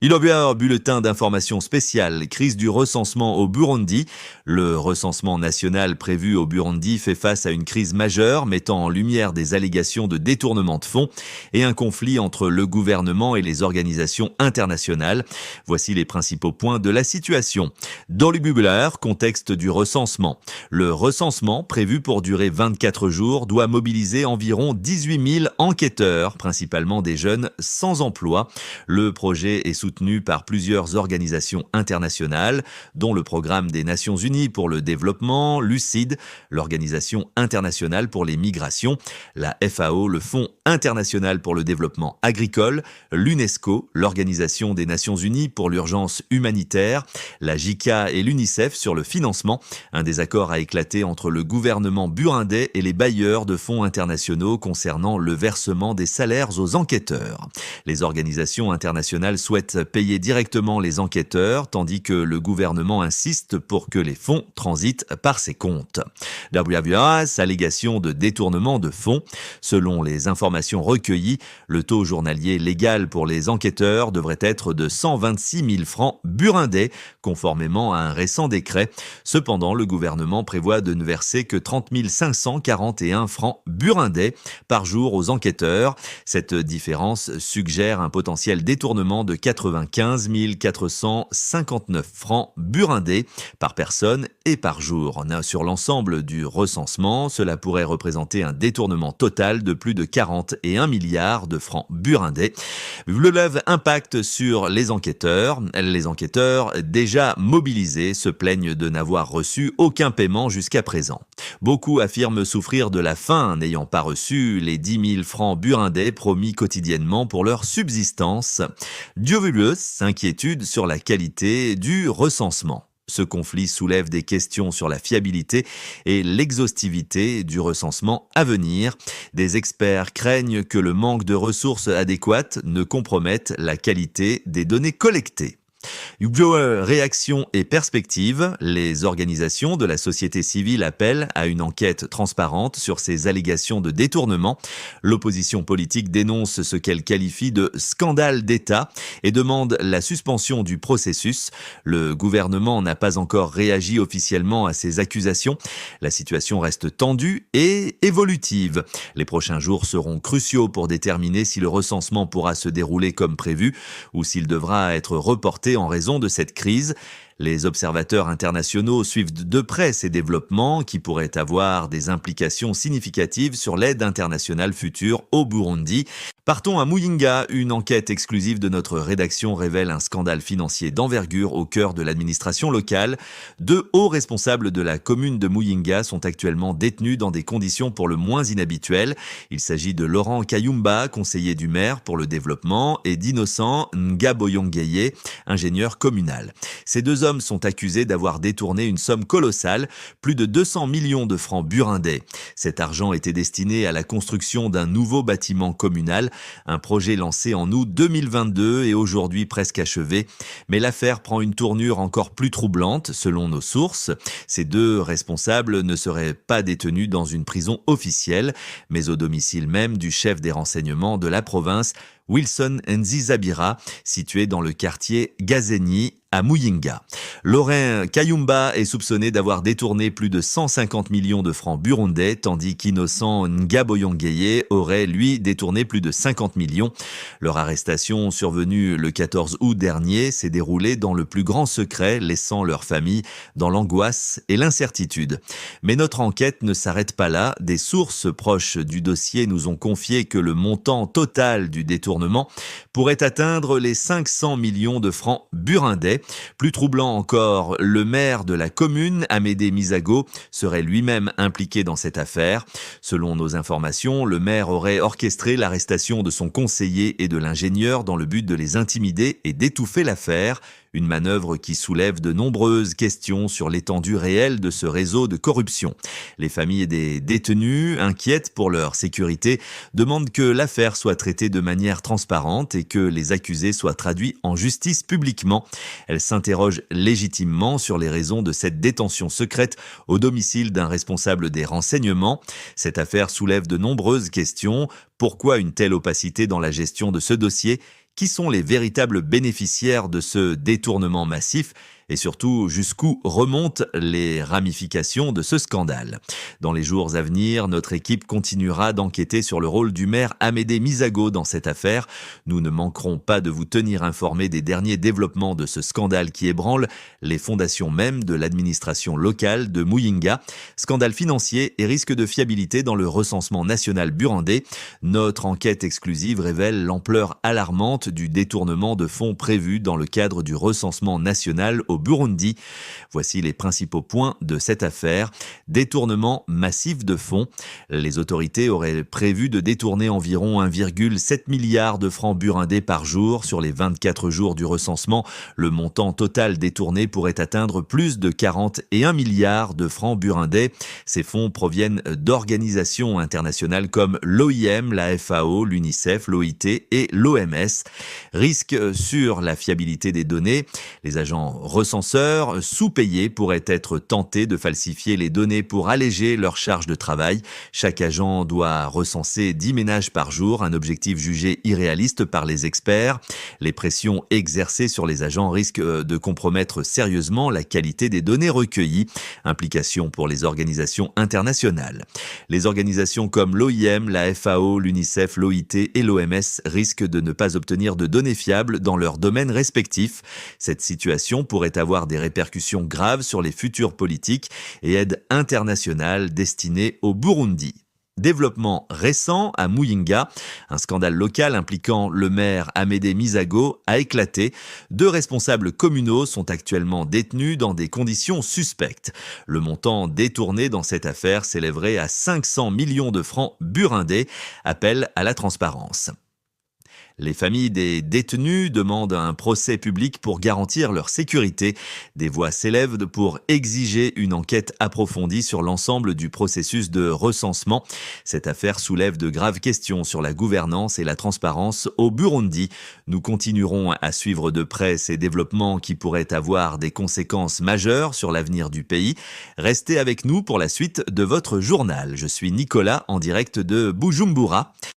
Il bulletin d'information spéciale, crise du recensement au Burundi. Le recensement national prévu au Burundi fait face à une crise majeure mettant en lumière des allégations de détournement de fonds et un conflit entre le gouvernement et les organisations internationales. Voici les principaux points de la situation. Dans le bubulaire, contexte du recensement. Le recensement, prévu pour durer 24 jours, doit mobiliser environ 18 000 enquêteurs, principalement des jeunes sans emploi. Le projet est soutenu par plusieurs organisations internationales, dont le Programme des Nations Unies pour le développement, l'UCID, l'Organisation internationale pour les migrations, la FAO, le Fonds international pour le développement agricole, l'UNESCO, l'Organisation des Nations Unies pour l'urgence humanitaire, la JICA et l'UNICEF sur le financement. Un désaccord a éclaté entre le gouvernement burundais et les bailleurs de fonds internationaux concernant le versement des salaires aux enquêteurs. Les organisations internationales souhaitent payer directement les enquêteurs, tandis que le gouvernement insiste pour que les fonds transitent par ses comptes. WWS, allégation de détournement de fonds. Selon les informations recueillies, le taux journalier légal pour les enquêteurs devrait être de 126 000 francs burundais, conformément à un récent décret. Cependant, le gouvernement prévoit de ne verser que 30 541 francs burundais par jour aux enquêteurs. Cette différence suggère un potentiel détournement de 95 459 francs burundais par personne et par jour. Sur l'ensemble du recensement, cela pourrait représenter un détournement total de plus de 41 milliards de francs burundais. Le lève impact sur les enquêteurs. Les enquêteurs, déjà mobilisés, se plaignent de n'avoir reçu aucun paiement jusqu'à présent. Beaucoup affirment souffrir de la faim, n'ayant pas reçu les 10 000 francs burundais promis quotidiennement pour leur subsistance. Diovuleuse, inquiétude sur la qualité du recensement. Ce conflit soulève des questions sur la fiabilité et l'exhaustivité du recensement à venir. Des experts craignent que le manque de ressources adéquates ne compromette la qualité des données collectées. Réaction et perspective, les organisations de la société civile appellent à une enquête transparente sur ces allégations de détournement. L'opposition politique dénonce ce qu'elle qualifie de scandale d'État et demande la suspension du processus. Le gouvernement n'a pas encore réagi officiellement à ces accusations. La situation reste tendue et évolutive. Les prochains jours seront cruciaux pour déterminer si le recensement pourra se dérouler comme prévu ou s'il devra être reporté en raison de cette crise. Les observateurs internationaux suivent de près ces développements qui pourraient avoir des implications significatives sur l'aide internationale future au Burundi. Partons à Muyinga. Une enquête exclusive de notre rédaction révèle un scandale financier d'envergure au cœur de l'administration locale. 2 hauts responsables de la commune de Muyinga sont actuellement détenus dans des conditions pour le moins inhabituelles. Il s'agit de Laurent Kayumba, conseiller du maire pour le développement, et d'Innocent Ngaboyongeye, ingénieur communal. Ces 2 hommes sont accusés d'avoir détourné une somme colossale, plus de 200 millions de francs burundais. Cet argent était destiné à la construction d'un nouveau bâtiment communal, un projet lancé en août 2022 et aujourd'hui presque achevé. Mais l'affaire prend une tournure encore plus troublante, selon nos sources. Ces 2 responsables ne seraient pas détenus dans une prison officielle, mais au domicile même du chef des renseignements de la province, Wilson Nzizabira, situé dans le quartier Gazeni, à Muyinga. Laurent Kayumba est soupçonné d'avoir détourné plus de 150 millions de francs burundais, tandis qu'Innocent Ngaboyongeye aurait, lui, détourné plus de 50 millions. Leur arrestation, survenue le 14 août dernier, s'est déroulée dans le plus grand secret, laissant leur famille dans l'angoisse et l'incertitude. Mais notre enquête ne s'arrête pas là. Des sources proches du dossier nous ont confié que le montant total du détournement pourrait atteindre les 500 millions de francs burundais. Plus troublant encore, le maire de la commune, Amédée Misago, serait lui-même impliqué dans cette affaire. Selon nos informations, le maire aurait orchestré l'arrestation de son conseiller et de l'ingénieur dans le but de les intimider et d'étouffer l'affaire. Une manœuvre qui soulève de nombreuses questions sur l'étendue réelle de ce réseau de corruption. Les familles des détenus, inquiètes pour leur sécurité, demandent que l'affaire soit traitée de manière transparente et que les accusés soient traduits en justice publiquement. Elles s'interrogent légitimement sur les raisons de cette détention secrète au domicile d'un responsable des renseignements. Cette affaire soulève de nombreuses questions. Pourquoi une telle opacité dans la gestion de ce dossier ? Qui sont les véritables bénéficiaires de ce détournement massif et surtout jusqu'où remontent les ramifications de ce scandale? Dans les jours à venir, notre équipe continuera d'enquêter sur le rôle du maire Amédée Misago dans cette affaire. Nous ne manquerons pas de vous tenir informés des derniers développements de ce scandale qui ébranle les fondations même de l'administration locale de Muyinga. Scandale financier et risque de fiabilité dans le recensement national burundais. Notre enquête exclusive révèle l'ampleur alarmante du détournement de fonds prévu dans le cadre du recensement national au Burundi. Voici les principaux points de cette affaire. Détournement massif de fonds. Les autorités auraient prévu de détourner environ 1,7 milliard de francs burundais par jour. Sur les 24 jours du recensement, le montant total détourné pourrait atteindre plus de 41 milliards de francs burundais. Ces fonds proviennent d'organisations internationales comme l'OIM, la FAO, l'UNICEF, l'OIT et l'OMS. Risque sur la fiabilité des données. Les agents recenseurs sous-payés pourraient être tentés de falsifier les données pour alléger leur charge de travail. Chaque agent doit recenser 10 ménages par jour, un objectif jugé irréaliste par les experts. Les pressions exercées sur les agents risquent de compromettre sérieusement la qualité des données recueillies. Implication pour les organisations internationales. Les organisations comme l'OIM, la FAO, l'UNICEF, l'OIT et l'OMS risquent de ne pas obtenir de données fiables dans leurs domaines respectifs. Cette situation pourrait avoir des répercussions graves sur les futures politiques et aides internationales destinées au Burundi. Développement récent à Muyinga, un scandale local impliquant le maire Amédée Misago a éclaté. 2 responsables communaux sont actuellement détenus dans des conditions suspectes. Le montant détourné dans cette affaire s'élèverait à 500 millions de francs burundais. Appel à la transparence. Les familles des détenus demandent un procès public pour garantir leur sécurité. Des voix s'élèvent pour exiger une enquête approfondie sur l'ensemble du processus de recensement. Cette affaire soulève de graves questions sur la gouvernance et la transparence au Burundi. Nous continuerons à suivre de près ces développements qui pourraient avoir des conséquences majeures sur l'avenir du pays. Restez avec nous pour la suite de votre journal. Je suis Nicolas en direct de Bujumbura.